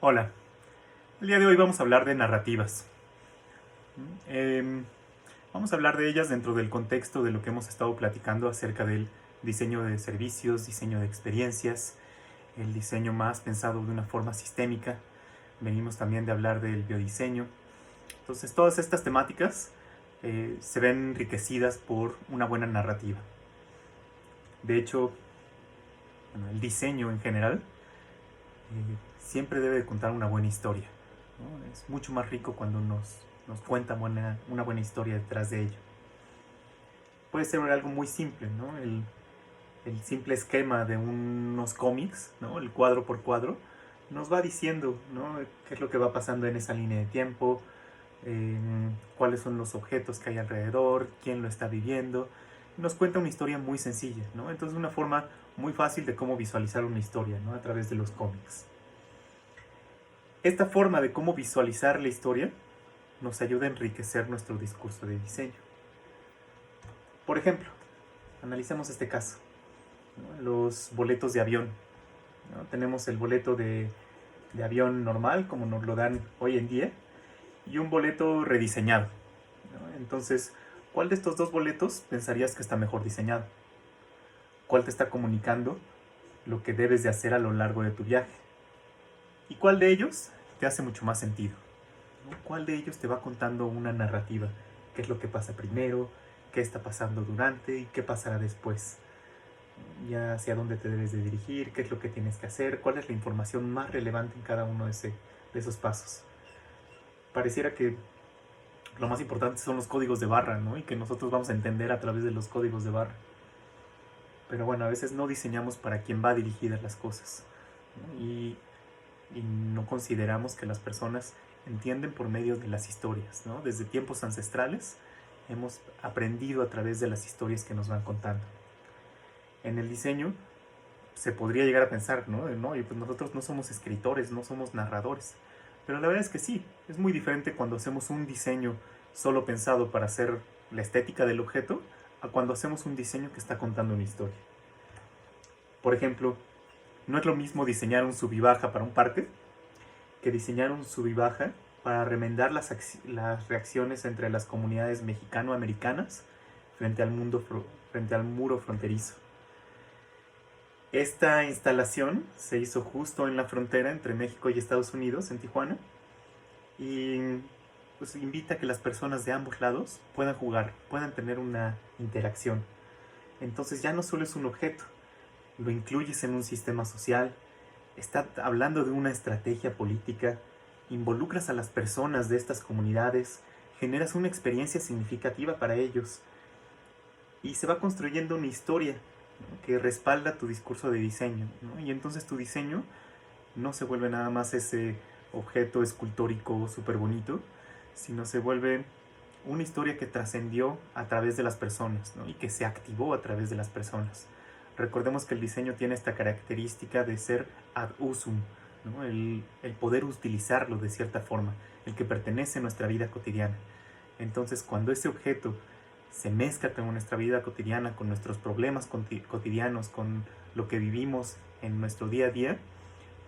Hola, el día de hoy vamos a hablar de narrativas. Vamos a hablar de ellas dentro del contexto de lo que hemos estado platicando acerca del diseño de servicios, diseño de experiencias, el diseño más pensado de una forma sistémica. Venimos también de hablar del biodiseño. Entonces todas estas temáticas se ven enriquecidas por una buena narrativa. De hecho, bueno, el diseño en general siempre debe de contar una buena historia, ¿no? Es mucho más rico cuando nos cuenta una buena historia detrás de ello. Puede ser algo muy simple, ¿no? El simple esquema de unos cómics, ¿no? El cuadro por cuadro, nos va diciendo, ¿no? Qué es lo que va pasando en esa línea de tiempo, eh, cuáles son los objetos que hay alrededor, quién lo está viviendo. Nos cuenta una historia muy sencilla, ¿no? Entonces una forma muy fácil de cómo visualizar una historia, ¿no? A través de los cómics. Esta forma de cómo visualizar la historia nos ayuda a enriquecer nuestro discurso de diseño. Por ejemplo, analicemos este caso, ¿no? Los boletos de avión, ¿no? Tenemos el boleto de avión normal, como nos lo dan hoy en día, y un boleto rediseñado, ¿no? Entonces, ¿cuál de estos dos boletos pensarías que está mejor diseñado? ¿Cuál te está comunicando lo que debes de hacer a lo largo de tu viaje? ¿Y cuál de ellos te hace mucho más sentido? ¿No? ¿Cuál de ellos te va contando una narrativa? ¿Qué es lo que pasa primero? ¿Qué está pasando durante? ¿Y qué pasará después? Ya hacia dónde te debes de dirigir, qué es lo que tienes que hacer, cuál es la información más relevante en cada uno de esos pasos. Pareciera que lo más importante son los códigos de barra, ¿no? Y que nosotros vamos a entender a través de los códigos de barra. Pero bueno, a veces no diseñamos para quién va dirigidas las cosas, ¿no? Y no consideramos que las personas entienden por medio de las historias, ¿no? Desde tiempos ancestrales hemos aprendido a través de las historias que nos van contando. En el diseño se podría llegar a pensar, ¿no? No, y pues nosotros no somos escritores, no somos narradores. Pero la verdad es que sí, es muy diferente cuando hacemos un diseño solo pensado para hacer la estética del objeto a cuando hacemos un diseño que está contando una historia. Por ejemplo, no es lo mismo diseñar un sub y baja para un parque que diseñar un sub y baja para remendar las reacciones entre las comunidades mexicano-americanas frente al, frente al muro fronterizo. Esta instalación se hizo justo en la frontera entre México y Estados Unidos, en Tijuana, y pues invita a que las personas de ambos lados puedan jugar, puedan tener una interacción. Entonces ya no solo es un objeto, lo incluyes en un sistema social, está hablando de una estrategia política, involucras a las personas de estas comunidades, generas una experiencia significativa para ellos y se va construyendo una historia, ¿no? Que respalda tu discurso de diseño, ¿no? Y entonces tu diseño no se vuelve nada más ese objeto escultórico súper bonito, sino se vuelve una historia que trascendió a través de las personas, ¿no? Y que se activó a través de las personas. Recordemos que el diseño tiene esta característica de ser ad usum, ¿no? El poder utilizarlo de cierta forma, el que pertenece a nuestra vida cotidiana. Entonces, cuando ese objeto se mezcla con nuestra vida cotidiana, con nuestros problemas cotidianos, con lo que vivimos en nuestro día a día,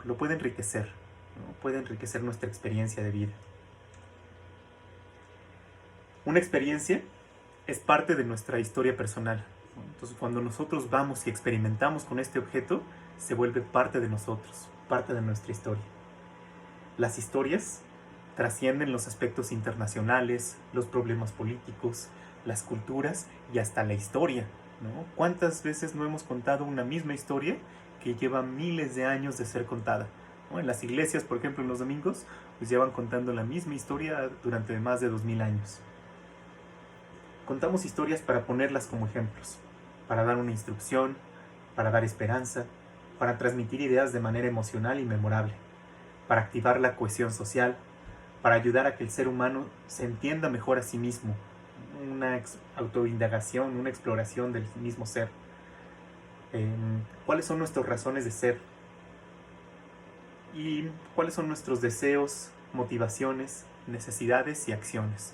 lo puede enriquecer, ¿no? Puede enriquecer nuestra experiencia de vida. Una experiencia es parte de nuestra historia personal. Entonces, cuando nosotros vamos y experimentamos con este objeto, se vuelve parte de nosotros, parte de nuestra historia. Las historias trascienden los aspectos internacionales, los problemas políticos, las culturas y hasta la historia, ¿no? ¿Cuántas veces no hemos contado una misma historia que lleva miles de años de ser contada? ¿No? En las iglesias, por ejemplo, en los domingos, pues llevan contando la misma historia durante más de 2000 años. Contamos historias para ponerlas como ejemplos, para dar una instrucción, para dar esperanza, para transmitir ideas de manera emocional y memorable, para activar la cohesión social, para ayudar a que el ser humano se entienda mejor a sí mismo, una autoindagación, una exploración del mismo ser. ¿Cuáles son nuestras razones de ser? ¿Y cuáles son nuestros deseos, motivaciones, necesidades y acciones?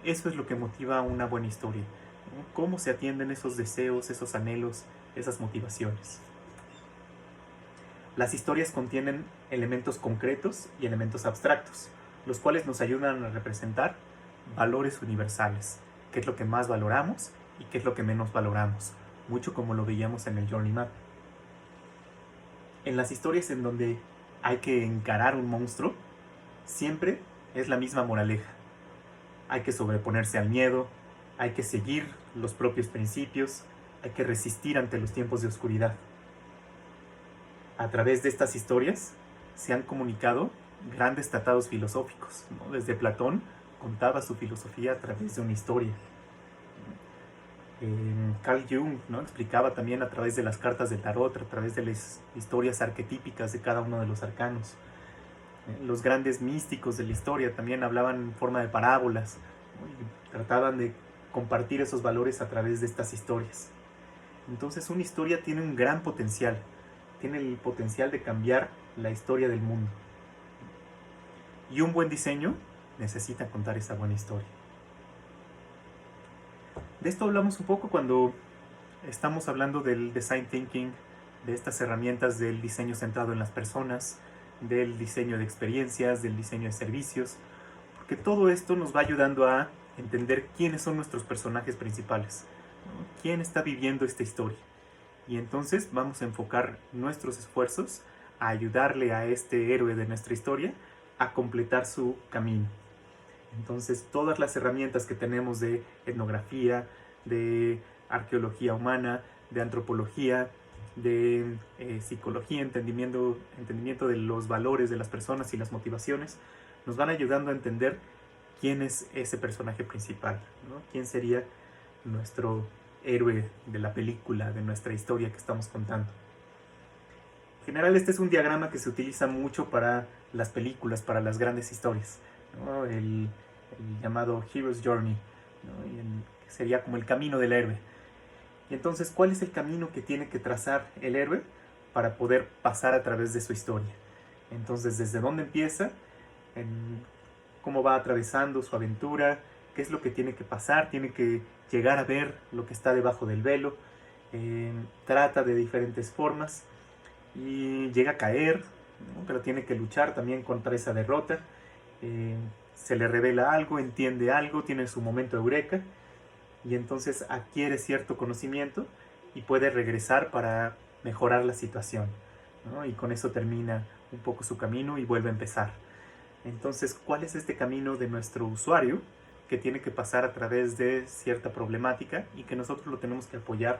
Eso es lo que motiva una buena historia. ¿Cómo se atienden esos deseos, esos anhelos, esas motivaciones? Las historias contienen elementos concretos y elementos abstractos, los cuales nos ayudan a representar valores universales, qué es lo que más valoramos y qué es lo que menos valoramos, mucho como lo veíamos en el Journey Map. En las historias en donde hay que encarar un monstruo, siempre es la misma moraleja. Hay que sobreponerse al miedo, hay que seguir los propios principios, hay que resistir ante los tiempos de oscuridad. A través de estas historias se han comunicado grandes tratados filosóficos, ¿no? Desde Platón contaba su filosofía a través de una historia. Carl Jung, ¿no? Explicaba también a través de las cartas de tarot, a través de las historias arquetípicas de cada uno de los arcanos. Los grandes místicos de la historia también hablaban en forma de parábolas, ¿no? Y trataban de compartir esos valores a través de estas historias. Entonces una historia tiene un gran potencial, tiene el potencial de cambiar la historia del mundo. Y un buen diseño necesita contar esa buena historia. De esto hablamos un poco cuando estamos hablando del design thinking, de estas herramientas del diseño centrado en las personas, del diseño de experiencias, del diseño de servicios, porque todo esto nos va ayudando a entender quiénes son nuestros personajes principales, ¿no? ¿Quién está viviendo esta historia? Y entonces vamos a enfocar nuestros esfuerzos a ayudarle a este héroe de nuestra historia a completar su camino. Entonces todas las herramientas que tenemos de etnografía, de arqueología humana, de antropología, de psicología, entendimiento de los valores de las personas y las motivaciones, nos van ayudando a entender quién es ese personaje principal, ¿no? ¿Quién sería nuestro héroe de la película, de nuestra historia que estamos contando? En general este es un diagrama que se utiliza mucho para las películas, para las grandes historias, ¿no? El llamado Hero's Journey, ¿no? Que sería como el camino del héroe. Y entonces, ¿cuál es el camino que tiene que trazar el héroe para poder pasar a través de su historia? Entonces, ¿desde dónde empieza? ¿Cómo va atravesando su aventura? ¿Qué es lo que tiene que pasar? Tiene que llegar a ver lo que está debajo del velo. Trata de diferentes formas y llega a caer, ¿no? Pero tiene que luchar también contra esa derrota. Se le revela algo, entiende algo, tiene su momento eureka y entonces adquiere cierto conocimiento y puede regresar para mejorar la situación, ¿no? Y con eso termina un poco su camino y vuelve a empezar. Entonces, ¿cuál es este camino de nuestro usuario que tiene que pasar a través de cierta problemática y que nosotros lo tenemos que apoyar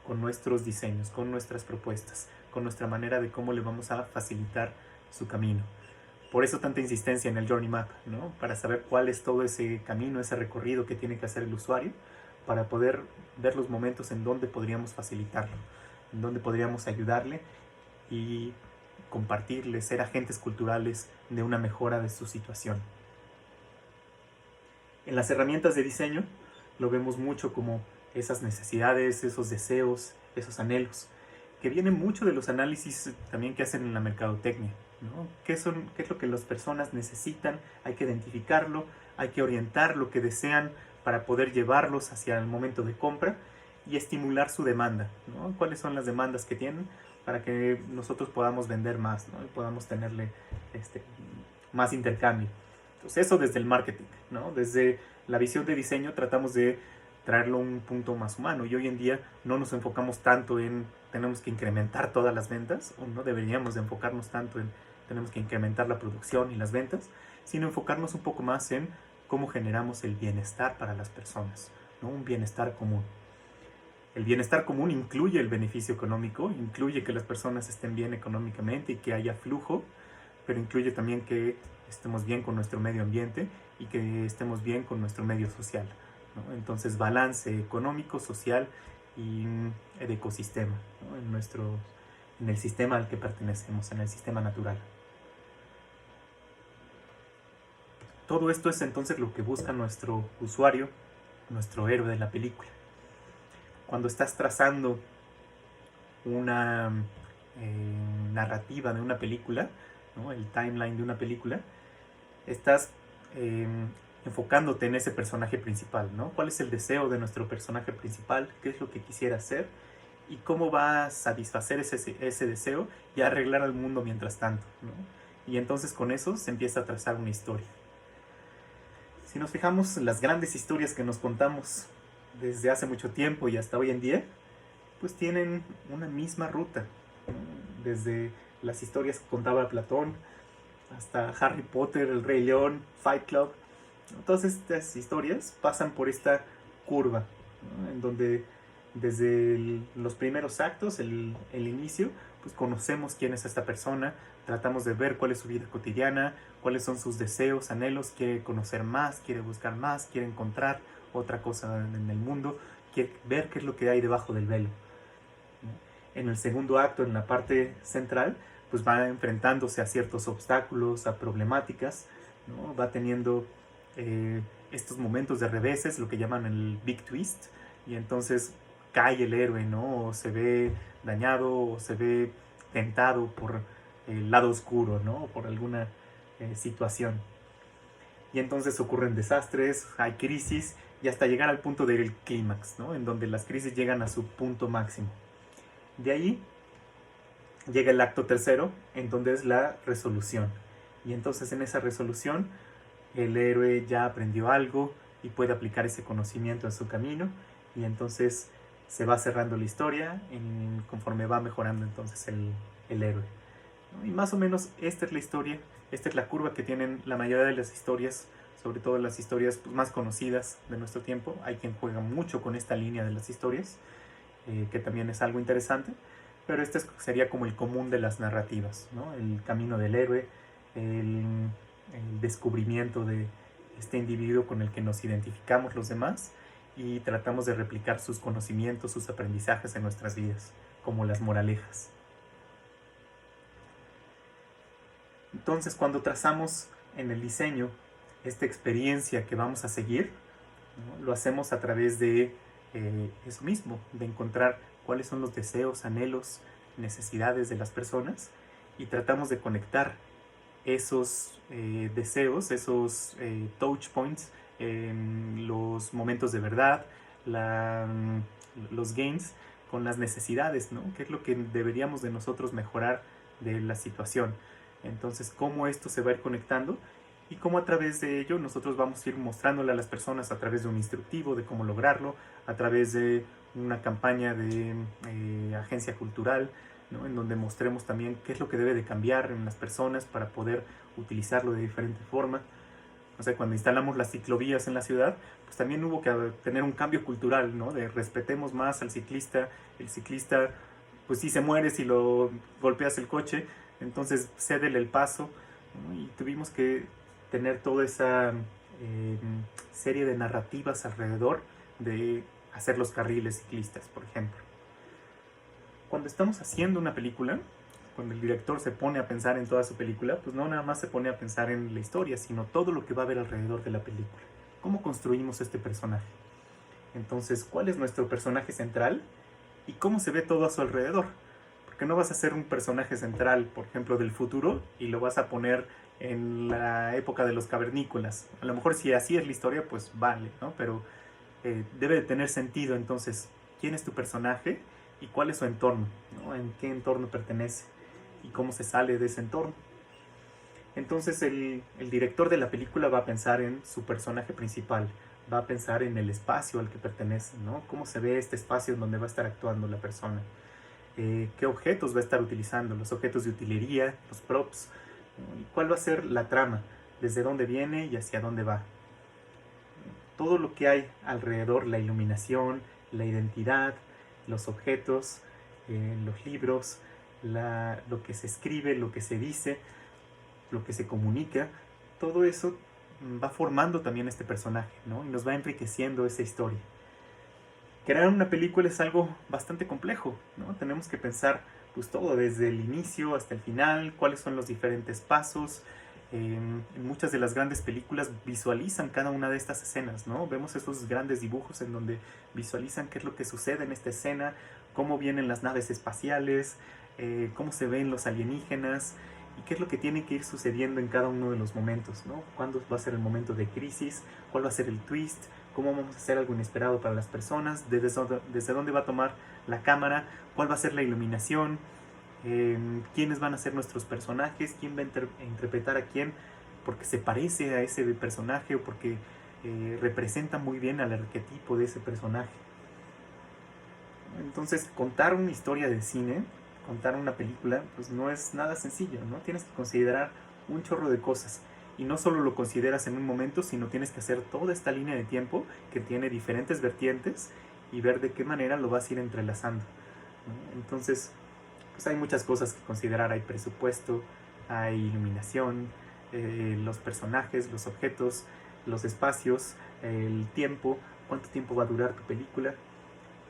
con nuestros diseños, con nuestras propuestas, con nuestra manera de cómo le vamos a facilitar su camino? Por eso tanta insistencia en el Journey Map, ¿no? Para saber cuál es todo ese camino, ese recorrido que tiene que hacer el usuario, para poder ver los momentos en donde podríamos facilitarlo, en donde podríamos ayudarle y compartirle, ser agentes culturales de una mejora de su situación. En las herramientas de diseño lo vemos mucho como esas necesidades, esos deseos, esos anhelos, que vienen mucho de los análisis también que hacen en la mercadotecnia, ¿no? ¿Qué es lo que las personas necesitan? Hay que identificarlo, hay que orientar lo que desean para poder llevarlos hacia el momento de compra y estimular su demanda, ¿no? ¿Cuáles son las demandas que tienen para que nosotros podamos vender más, ¿no? Y podamos tenerle más intercambio? Entonces eso desde el marketing, ¿no? Desde la visión de diseño tratamos de traerlo a un punto más humano y hoy en día no nos enfocamos tanto en tenemos que incrementar todas las ventas, o no deberíamos de enfocarnos tanto en tenemos que incrementar la producción y las ventas, sino enfocarnos un poco más en cómo generamos el bienestar para las personas, ¿no? Un bienestar común. El bienestar común incluye el beneficio económico, incluye que las personas estén bien económicamente y que haya flujo, pero incluye también que estemos bien con nuestro medio ambiente y que estemos bien con nuestro medio social, ¿no? Entonces, balance económico, social y el ecosistema, ¿no? En el sistema al que pertenecemos, en el sistema natural. Todo esto es entonces lo que busca nuestro usuario, nuestro héroe de la película. Cuando estás trazando una narrativa de una película, ¿no? El timeline de una película, estás enfocándote en ese personaje principal, ¿no? ¿Cuál es el deseo de nuestro personaje principal? ¿Qué es lo que quisiera hacer? y cómo va a satisfacer ese deseo y a arreglar al mundo mientras tanto, ¿no? Y entonces con eso se empieza a trazar una historia. Si nos fijamos en las grandes historias que nos contamos desde hace mucho tiempo y hasta hoy en día, pues tienen una misma ruta, ¿no? Desde las historias que contaba Platón hasta Harry Potter, El Rey León, Fight Club. Todas estas historias pasan por esta curva, ¿no? En donde desde los primeros actos, el inicio, pues conocemos quién es esta persona, tratamos de ver cuál es su vida cotidiana, cuáles son sus deseos, anhelos, quiere conocer más, quiere buscar más, quiere encontrar otra cosa en el mundo, quiere ver qué es lo que hay debajo del velo. En el segundo acto, en la parte central, pues va enfrentándose a ciertos obstáculos, a problemáticas, ¿no? Va teniendo estos momentos de reveses, lo que llaman el big twist, y entonces cae el héroe, ¿no? O se ve dañado, o se ve tentado por el lado oscuro, ¿no? Por alguna situación. Y entonces ocurren desastres, hay crisis, y hasta llegar al punto del clímax, ¿no? En donde las crisis llegan a su punto máximo. De ahí llega el acto tercero, en donde es la resolución. Y entonces en esa resolución el héroe ya aprendió algo y puede aplicar ese conocimiento en su camino, y entonces se va cerrando la historia conforme va mejorando entonces el héroe, ¿no? Y más o menos esta es la historia, esta es la curva que tienen la mayoría de las historias, sobre todo las historias pues, más conocidas de nuestro tiempo. Hay quien juega mucho con esta línea de las historias, que también es algo interesante, pero este sería como el común de las narrativas, ¿no? El camino del héroe, el descubrimiento de este individuo con el que nos identificamos los demás y tratamos de replicar sus conocimientos, sus aprendizajes en nuestras vidas, como las moralejas. Entonces, cuando trazamos en el diseño esta experiencia que vamos a seguir, ¿no? Lo hacemos a través de eso mismo, de encontrar cuáles son los deseos, anhelos, necesidades de las personas, y tratamos de conectar esos deseos, esos touch points, los momentos de verdad, los gains, con las necesidades, ¿no? ¿Qué es lo que deberíamos de nosotros mejorar de la situación? Entonces, cómo esto se va a ir conectando y cómo a través de ello nosotros vamos a ir mostrándole a las personas a través de un instructivo de cómo lograrlo, a través de una campaña de agencia cultural, ¿no? En donde mostremos también qué es lo que debe de cambiar en las personas para poder utilizarlo de diferente forma. O sea, cuando instalamos las ciclovías en la ciudad, pues también hubo que tener un cambio cultural, ¿no? De respetemos más al ciclista. El ciclista, pues sí se muere si lo golpeas el coche, entonces cédele el paso, ¿no? Y tuvimos que tener toda esa serie de narrativas alrededor de hacer los carriles ciclistas, por ejemplo. Cuando estamos haciendo una película, cuando el director se pone a pensar en toda su película, pues no nada más se pone a pensar en la historia, sino todo lo que va a haber alrededor de la película. ¿Cómo construimos este personaje? Entonces, ¿cuál es nuestro personaje central? ¿Y cómo se ve todo a su alrededor? Porque no vas a hacer un personaje central, por ejemplo, del futuro, y lo vas a poner en la época de los cavernícolas. A lo mejor si así es la historia, pues vale, ¿no? Pero debe de tener sentido, entonces, ¿quién es tu personaje? ¿Y cuál es su entorno? ¿No? ¿En qué entorno pertenece? ¿Y cómo se sale de ese entorno? Entonces el director de la película va a pensar en su personaje principal, va a pensar en el espacio al que pertenece, ¿no? ¿Cómo se ve este espacio en donde va a estar actuando la persona? ¿Qué objetos va a estar utilizando? Los objetos de utilería, los props, ¿no? ¿Y cuál va a ser la trama? ¿Desde dónde viene y hacia dónde va? Todo lo que hay alrededor, la iluminación, la identidad, los objetos, los libros, lo que se escribe, lo que se dice, lo que se comunica, todo eso va formando también este personaje, ¿no? Y nos va enriqueciendo esa historia. Crear una película es algo bastante complejo, ¿no? Tenemos que pensar pues todo, desde el inicio hasta el final, cuáles son los diferentes pasos. En muchas de las grandes películas visualizan cada una de estas escenas, ¿no? Vemos esos grandes dibujos en donde visualizan qué es lo que sucede en esta escena, cómo vienen las naves espaciales, cómo se ven los alienígenas y qué es lo que tiene que ir sucediendo en cada uno de los momentos, ¿no? ¿Cuándo va a ser el momento de crisis? ¿Cuál va a ser el twist? ¿Cómo vamos a hacer algo inesperado para las personas? ¿Desde dónde va a tomar la cámara, cuál va a ser la iluminación, quiénes van a ser nuestros personajes, quién va a interpretar a quién, porque se parece a ese personaje o porque representa muy bien al arquetipo de ese personaje. Entonces, contar una historia de cine, contar una película, pues no es nada sencillo, ¿no? Tienes que considerar un chorro de cosas. Y no solo lo consideras en un momento, sino tienes que hacer toda esta línea de tiempo que tiene diferentes vertientes y ver de qué manera lo vas a ir entrelazando, ¿no? Entonces, pues hay muchas cosas que considerar. Hay presupuesto, hay iluminación, los personajes, los objetos, los espacios, el tiempo, cuánto tiempo va a durar tu película.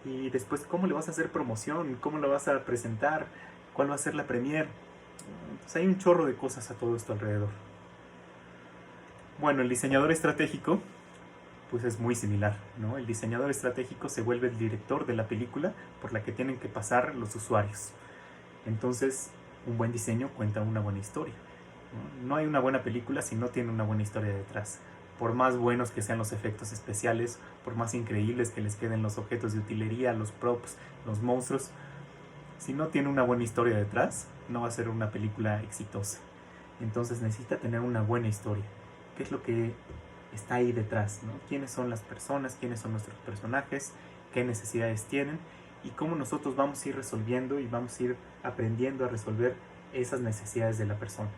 Y después, ¿cómo le vas a hacer promoción? ¿Cómo lo vas a presentar? ¿Cuál va a ser la premiere? Entonces hay un chorro de cosas a todo esto alrededor. Bueno, el diseñador estratégico pues es muy similar, ¿no? El diseñador estratégico se vuelve el director de la película por la que tienen que pasar los usuarios. Entonces, un buen diseño cuenta una buena historia, ¿no? No hay una buena película si no tiene una buena historia detrás. Por más buenos que sean los efectos especiales, por más increíbles que les queden los objetos de utilería, los props, los monstruos, si no tiene una buena historia detrás, no va a ser una película exitosa. Entonces necesita tener una buena historia. ¿Qué es lo que está ahí detrás, ¿no? ¿Quiénes son las personas? ¿Quiénes son nuestros personajes? ¿Qué necesidades tienen? Y cómo nosotros vamos a ir resolviendo y vamos a ir aprendiendo a resolver esas necesidades de la persona.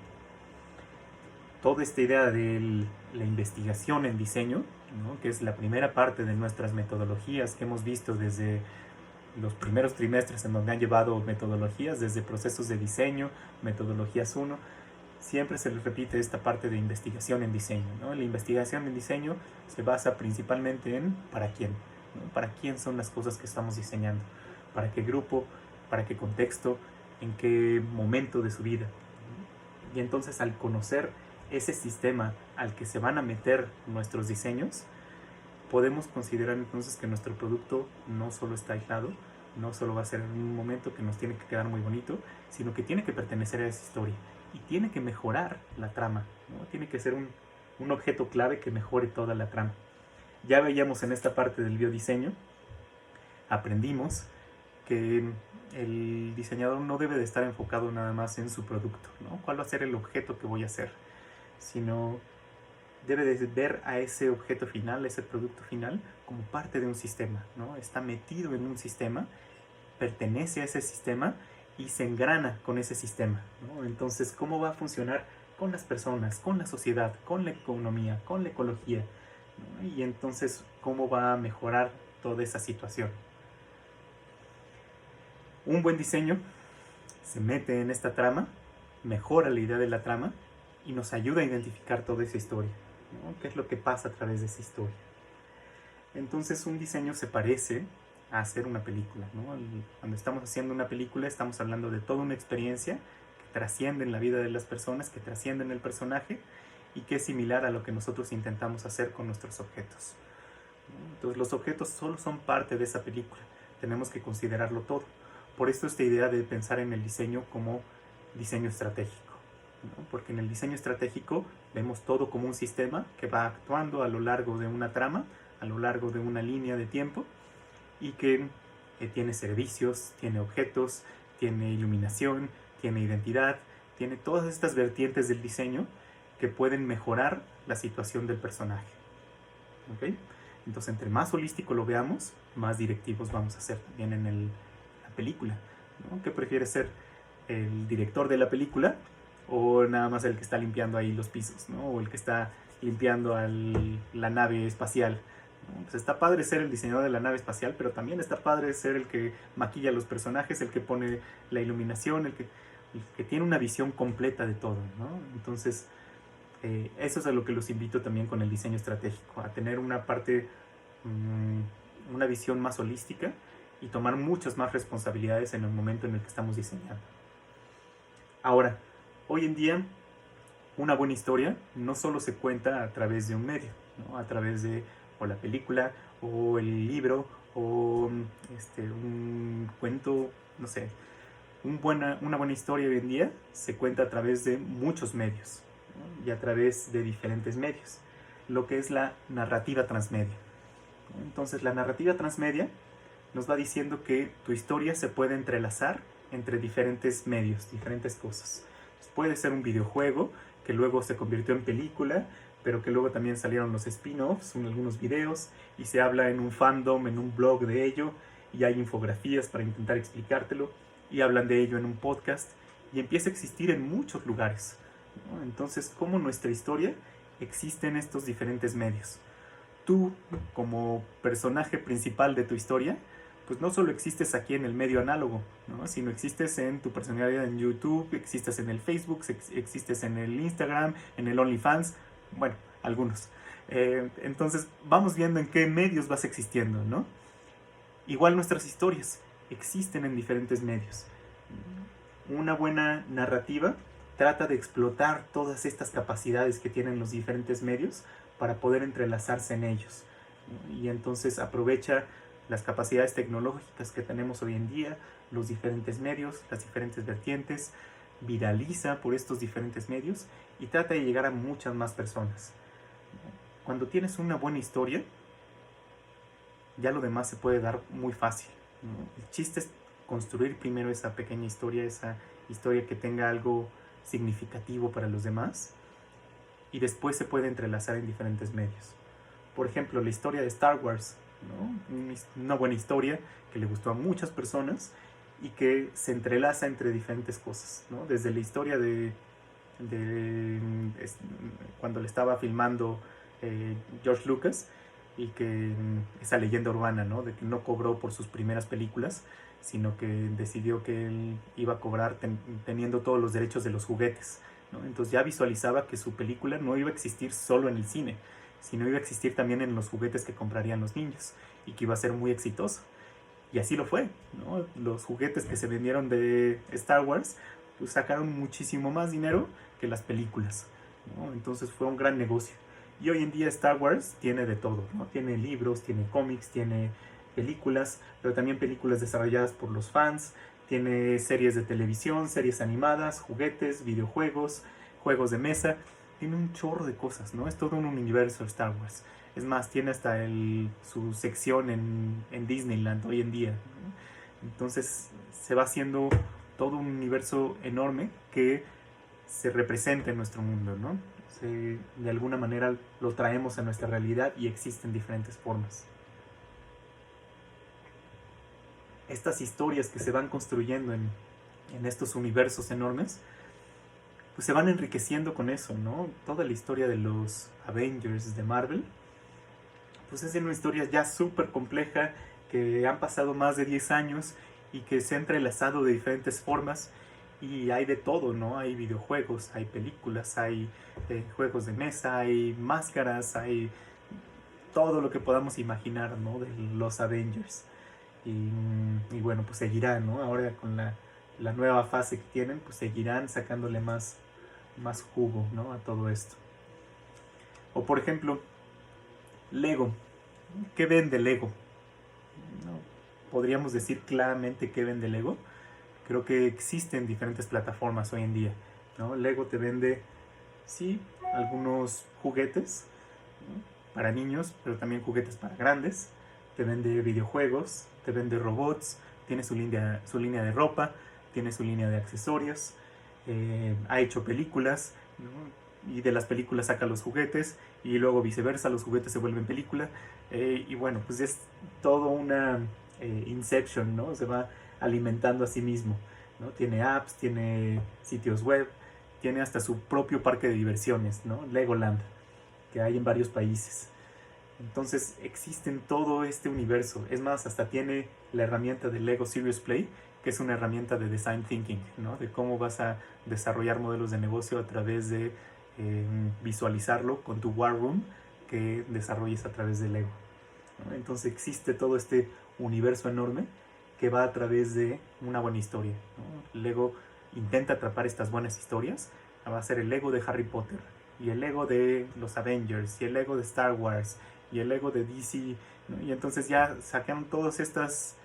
Toda esta idea de la investigación en diseño, ¿no? Que es la primera parte de nuestras metodologías que hemos visto desde los primeros trimestres, en donde han llevado metodologías desde procesos de diseño, metodologías 1, siempre se les repite esta parte de investigación en diseño, ¿no? La investigación en diseño se basa principalmente en para quién, ¿no? Para quién son las cosas que estamos diseñando, para qué grupo, para qué contexto, en qué momento de su vida. Y entonces, al conocer ese sistema al que se van a meter nuestros diseños, podemos considerar entonces que nuestro producto no solo está aislado, no solo va a ser en un momento que nos tiene que quedar muy bonito, sino que tiene que pertenecer a esa historia y tiene que mejorar la trama, ¿no? Tiene que ser un objeto clave que mejore toda la trama. Ya veíamos en esta parte del biodiseño, aprendimos que el diseñador no debe de estar enfocado nada más en su producto, ¿no? ¿Cuál va a ser el objeto que voy a hacer? Sino debe de ver a ese objeto final, ese producto final, como parte de un sistema, ¿no? Está metido en un sistema, pertenece a ese sistema y se engrana con ese sistema, ¿no? Entonces, ¿cómo va a funcionar con las personas, con la sociedad, con la economía, con la ecología, ¿no? Y entonces, ¿cómo va a mejorar toda esa situación? Un buen diseño se mete en esta trama, mejora la idea de la trama y nos ayuda a identificar toda esa historia, ¿no? ¿Qué es lo que pasa a través de esa historia? Entonces, un diseño se parece a hacer una película, ¿no? Cuando estamos haciendo una película estamos hablando de toda una experiencia que trasciende en la vida de las personas, que trasciende en el personaje y que es similar a lo que nosotros intentamos hacer con nuestros objetos, ¿no? Entonces, los objetos solo son parte de esa película, tenemos que considerarlo todo. Por esto esta idea de pensar en el diseño como diseño estratégico, ¿no? Porque en el diseño estratégico vemos todo como un sistema que va actuando a lo largo de una trama, a lo largo de una línea de tiempo y que tiene servicios, tiene objetos, tiene iluminación, tiene identidad, tiene todas estas vertientes del diseño que pueden mejorar la situación del personaje, ¿ok? Entonces, entre más holístico lo veamos, más directivos vamos a ser también en la película, ¿no? ¿Qué prefiere ser el director de la película o nada más el que está limpiando ahí los pisos, ¿no? O el que está limpiando la nave espacial? Pues está padre ser el diseñador de la nave espacial, pero también está padre ser el que maquilla los personajes, el que pone la iluminación, el que tiene una visión completa de todo, ¿no? Entonces, eso es a lo que los invito también con el diseño estratégico, a tener una parte, una visión más holística y tomar muchas más responsabilidades en el momento en el que estamos diseñando. Ahora, hoy en día, una buena historia no solo se cuenta a través de un medio, ¿no? A través de o la película, o el libro, o un cuento, no sé. Una buena historia hoy en día se cuenta a través de muchos medios, ¿no? Y a través de diferentes medios, lo que es la narrativa transmedia. Entonces, la narrativa transmedia nos va diciendo que tu historia se puede entrelazar entre diferentes medios, diferentes cosas. Pues puede ser un videojuego que luego se convirtió en película, pero que luego también salieron los spin-offs, algunos videos, y se habla en un fandom, en un blog de ello, y hay infografías para intentar explicártelo, y hablan de ello en un podcast, y empieza a existir en muchos lugares, ¿no? Entonces, ¿cómo nuestra historia existe en estos diferentes medios? Tú, como personaje principal de tu historia, pues no solo existes aquí en el medio análogo, ¿no? Sino existes en tu personalidad en YouTube, existes en el Facebook, existes en el Instagram, en el OnlyFans, bueno, algunos. Entonces vamos viendo en qué medios vas existiendo, ¿no? Igual nuestras historias existen en diferentes medios. Una buena narrativa trata de explotar todas estas capacidades que tienen los diferentes medios para poder entrelazarse en ellos. Y entonces aprovecha las capacidades tecnológicas que tenemos hoy en día, los diferentes medios, las diferentes vertientes, viraliza por estos diferentes medios y trata de llegar a muchas más personas. Cuando tienes una buena historia, ya lo demás se puede dar muy fácil, ¿no? El chiste es construir primero esa pequeña historia, esa historia que tenga algo significativo para los demás, y después se puede entrelazar en diferentes medios. Por ejemplo, la historia de Star Wars, ¿no? Una buena historia que le gustó a muchas personas y que se entrelaza entre diferentes cosas, ¿no? Desde la historia de cuando le estaba filmando George Lucas, y que esa leyenda urbana, ¿no? De que no cobró por sus primeras películas, sino que decidió que él iba a cobrar teniendo todos los derechos de los juguetes, ¿no? Entonces ya visualizaba que su película no iba a existir solo en el cine, sino iba a existir también en los juguetes que comprarían los niños, y que iba a ser muy exitoso. Y así lo fue, ¿no? Los juguetes que se vendieron de Star Wars pues sacaron muchísimo más dinero que las películas, ¿no? Entonces fue un gran negocio. Y hoy en día Star Wars tiene de todo, ¿no? Tiene libros, tiene cómics, tiene películas, pero también películas desarrolladas por los fans, tiene series de televisión, series animadas, juguetes, videojuegos, juegos de mesa, tiene un chorro de cosas, ¿no? Es todo un universo Star Wars. Es más, tiene hasta su sección en Disneyland hoy en día, ¿no? Entonces se va haciendo todo un universo enorme que se representa en nuestro mundo, ¿no? De alguna manera lo traemos a nuestra realidad y existen diferentes formas. Estas historias que se van construyendo en estos universos enormes, pues se van enriqueciendo con eso, ¿no? Toda la historia de los Avengers de Marvel, pues es una historia ya súper compleja, que han pasado más de 10 años y que se ha entrelazado de diferentes formas. Y hay de todo, ¿no? Hay videojuegos, hay películas, hay juegos de mesa, hay máscaras, hay todo lo que podamos imaginar, ¿no? De los Avengers. Y bueno, pues seguirán, ¿no? Ahora con la nueva fase que tienen, pues seguirán sacándole más jugo, ¿no? A todo esto. O por ejemplo, Lego. ¿Qué vende Lego? ¿No? Podríamos decir claramente qué vende Lego. Creo que existen diferentes plataformas hoy en día, ¿no? Lego te vende, sí, algunos juguetes, ¿no? Para niños, pero también juguetes para grandes. Te vende videojuegos, te vende robots, tiene su línea de ropa, tiene su línea de accesorios, ha hecho películas, ¿no? Y de las películas saca los juguetes, y luego viceversa, los juguetes se vuelven película, y bueno, pues es todo una Inception, ¿no? Se va alimentando a sí mismo, ¿no? Tiene apps, tiene sitios web, tiene hasta su propio parque de diversiones, ¿no? Legoland, que hay en varios países. Entonces existe todo este universo. Es más, hasta tiene la herramienta de Lego Serious Play, que es una herramienta de design thinking, ¿no? De cómo vas a desarrollar modelos de negocio a través de visualizarlo con tu War Room que desarrolles a través de Lego, ¿no? Entonces existe todo este universo enorme que va a través de una buena historia, ¿no? Lego intenta atrapar estas buenas historias. Va a ser el Lego de Harry Potter, y el Lego de los Avengers, y el Lego de Star Wars, y el Lego de DC, ¿no? Y entonces ya sacan todos estos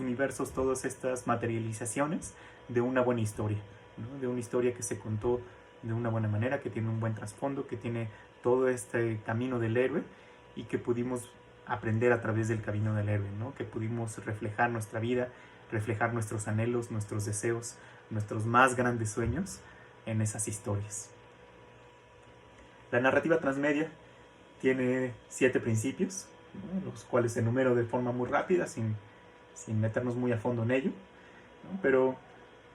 universos, todas estas materializaciones de una buena historia, ¿no? De una historia que se contó de una buena manera, que tiene un buen trasfondo, que tiene todo este camino del héroe, y que pudimos aprender a través del camino del héroe, ¿no? Que pudimos reflejar nuestra vida, reflejar nuestros anhelos, nuestros deseos, nuestros más grandes sueños en esas historias. La narrativa transmedia tiene 7 principios, ¿no? Los cuales enumero de forma muy rápida, sin meternos muy a fondo en ello, ¿no? Pero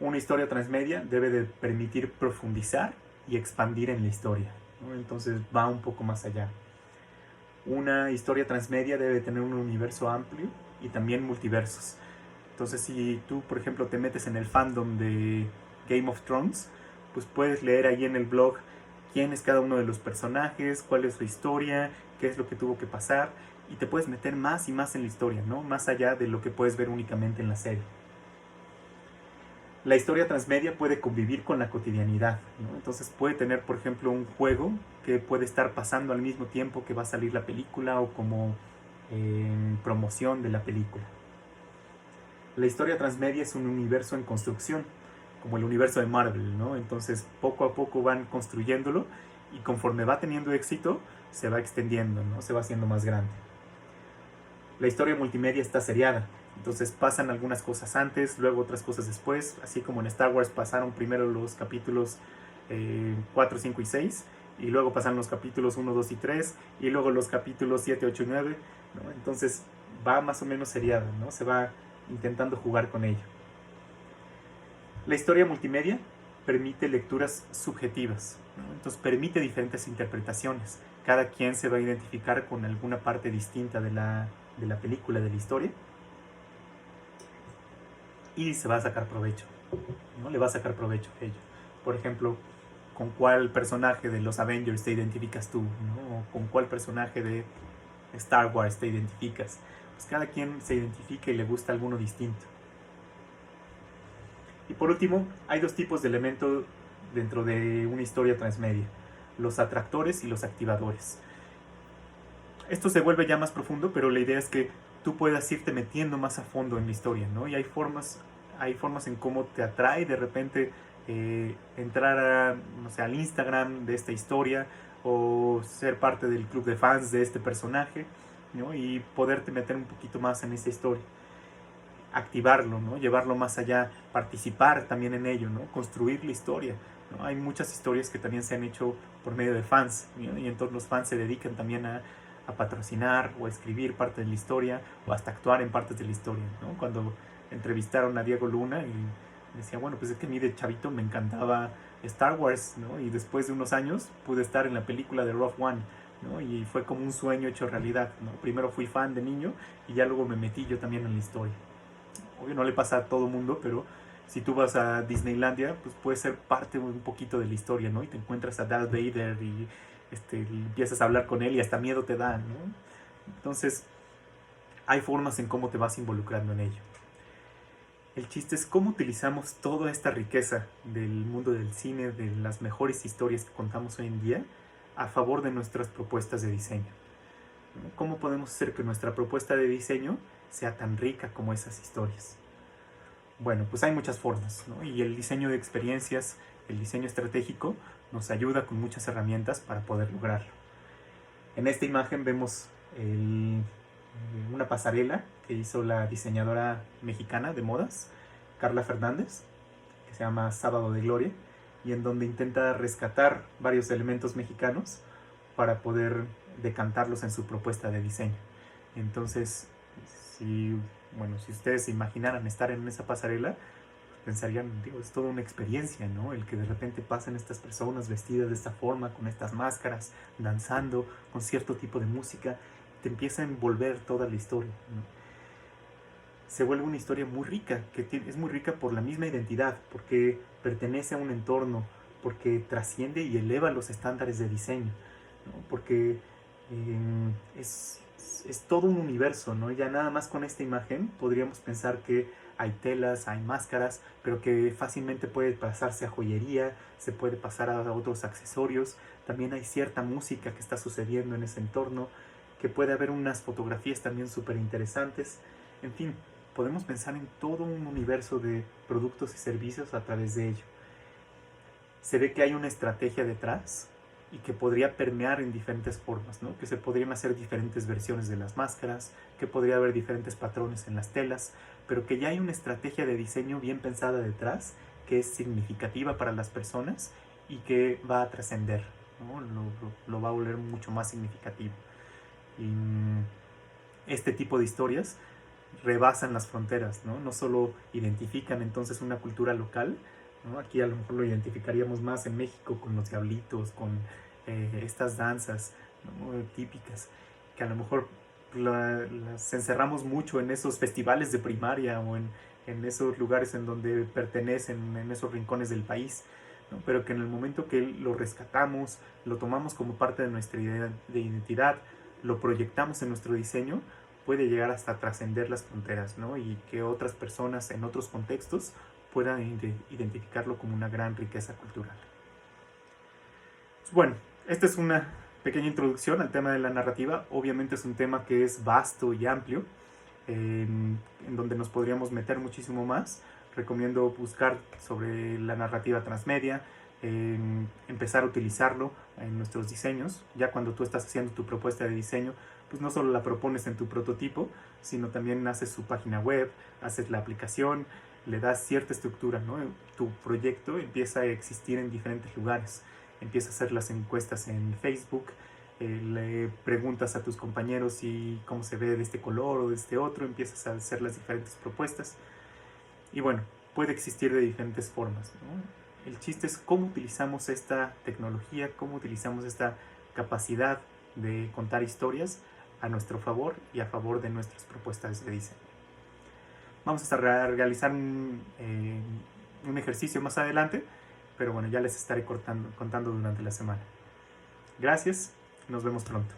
una historia transmedia debe de permitir profundizar y expandir en la historia, ¿no? Entonces va un poco más allá. Una historia transmedia debe tener un universo amplio y también multiversos. Entonces, si tú, por ejemplo, te metes en el fandom de Game of Thrones, pues puedes leer ahí en el blog quién es cada uno de los personajes, cuál es su historia, qué es lo que tuvo que pasar, y te puedes meter más y más en la historia, ¿no? Más allá de lo que puedes ver únicamente en la serie. La historia transmedia puede convivir con la cotidianidad, ¿no? Entonces puede tener, por ejemplo, un juego que puede estar pasando al mismo tiempo que va a salir la película o como promoción de la película. La historia transmedia es un universo en construcción, como el universo de Marvel, ¿no? Entonces poco a poco van construyéndolo y conforme va teniendo éxito se va extendiendo, ¿no? Se va haciendo más grande. La historia multimedia está seriada. Entonces pasan algunas cosas antes, luego otras cosas después, así como en Star Wars pasaron primero los capítulos 4, 5 y 6, y luego pasan los capítulos 1, 2 y 3, y luego los capítulos 7, 8 y 9, ¿no? Entonces va más o menos seriada, ¿no? Se va intentando jugar con ello. La historia multimedia permite lecturas subjetivas, ¿no? Entonces permite diferentes interpretaciones. Cada quien se va a identificar con alguna parte distinta de la película, de la historia, y se va a sacar provecho, ¿no? Le va a sacar provecho a ello. Por ejemplo, ¿con cuál personaje de los Avengers te identificas tú, ¿no? O ¿con cuál personaje de Star Wars te identificas? Pues cada quien se identifica y le gusta alguno distinto. Y por último, hay 2 tipos de elementos dentro de una historia transmedia: los atractores y los activadores. Esto se vuelve ya más profundo, pero la idea es que tú puedas irte metiendo más a fondo en la historia, ¿no? Y hay formas en cómo te atrae de repente entrar a, no sé, al Instagram de esta historia, o ser parte del club de fans de este personaje, ¿no? Y poderte meter un poquito más en esta historia, activarlo, ¿no? Llevarlo más allá, participar también en ello, ¿no? Construir la historia, ¿no? Hay muchas historias que también se han hecho por medio de fans, ¿no? Y entonces los fans se dedican también a patrocinar o a escribir parte de la historia, o hasta actuar en partes de la historia, ¿no? Cuando entrevistaron a Diego Luna y decía, bueno, pues es que a mí de chavito me encantaba Star Wars, ¿no? Y después de unos años pude estar en la película de Rogue One, ¿no? Y fue como un sueño hecho realidad, ¿no? Primero fui fan de niño y ya luego me metí yo también en la historia. Obvio no le pasa a todo mundo, pero si tú vas a Disneylandia, pues puedes ser parte un poquito de la historia, ¿no? Y te encuentras a Darth Vader y empiezas a hablar con él y hasta miedo te da, ¿no? Entonces, hay formas en cómo te vas involucrando en ello. El chiste es cómo utilizamos toda esta riqueza del mundo del cine, de las mejores historias que contamos hoy en día, a favor de nuestras propuestas de diseño. ¿Cómo podemos hacer que nuestra propuesta de diseño sea tan rica como esas historias? Bueno, pues hay muchas formas, ¿no? Y el diseño de experiencias, el diseño estratégico, nos ayuda con muchas herramientas para poder lograrlo. En esta imagen vemos una pasarela que hizo la diseñadora mexicana de modas, Carla Fernández, que se llama Sábado de Gloria, y en donde intenta rescatar varios elementos mexicanos para poder decantarlos en su propuesta de diseño. Entonces, si ustedes se imaginaran estar en esa pasarela, pensarían, digo, es toda una experiencia, ¿no? El que de repente pasen estas personas vestidas de esta forma, con estas máscaras, danzando, con cierto tipo de música, te empieza a envolver toda la historia, ¿no? Se vuelve una historia muy rica, que es muy rica por la misma identidad, porque pertenece a un entorno, porque trasciende y eleva los estándares de diseño, ¿no? Porque es todo un universo, ¿no? Ya nada más con esta imagen podríamos pensar que hay telas, hay máscaras, pero que fácilmente puede pasarse a joyería, se puede pasar a otros accesorios. También hay cierta música que está sucediendo en ese entorno, que puede haber unas fotografías también súper interesantes. En fin, podemos pensar en todo un universo de productos y servicios a través de ello. Se ve que hay una estrategia detrás, y que podría permear en diferentes formas, ¿no? Que se podrían hacer diferentes versiones de las máscaras, que podría haber diferentes patrones en las telas, pero que ya hay una estrategia de diseño bien pensada detrás, que es significativa para las personas y que va a trascender, ¿no? Lo va a volver mucho más significativo. Y este tipo de historias rebasan las fronteras, ¿no? No solo identifican entonces una cultura local, ¿no? Aquí a lo mejor lo identificaríamos más en México con los diablitos, con estas danzas, ¿no? Típicas, que a lo mejor las encerramos mucho en esos festivales de primaria o en esos lugares en donde pertenecen, en esos rincones del país, ¿no? Pero que en el momento que lo rescatamos, lo tomamos como parte de nuestra identidad, lo proyectamos en nuestro diseño, puede llegar hasta trascender las fronteras, ¿no? Y que otras personas en otros contextos puedan identificarlo como una gran riqueza cultural. Bueno, esta es una pequeña introducción al tema de la narrativa. Obviamente es un tema que es vasto y amplio, en donde nos podríamos meter muchísimo más. Recomiendo buscar sobre la narrativa transmedia, empezar a utilizarlo en nuestros diseños. Ya cuando tú estás haciendo tu propuesta de diseño, pues no solo la propones en tu prototipo, sino también haces su página web, haces la aplicación, le das cierta estructura, ¿no? Tu proyecto empieza a existir en diferentes lugares. Empieza a hacer las encuestas en Facebook, le preguntas a tus compañeros si cómo se ve de este color o de este otro, empiezas a hacer las diferentes propuestas. Y bueno, puede existir de diferentes formas, ¿no? El chiste es cómo utilizamos esta tecnología, cómo utilizamos esta capacidad de contar historias a nuestro favor y a favor de nuestras propuestas de diseño. Vamos a realizar un ejercicio más adelante, pero bueno, ya les estaré contando durante la semana. Gracias, nos vemos pronto.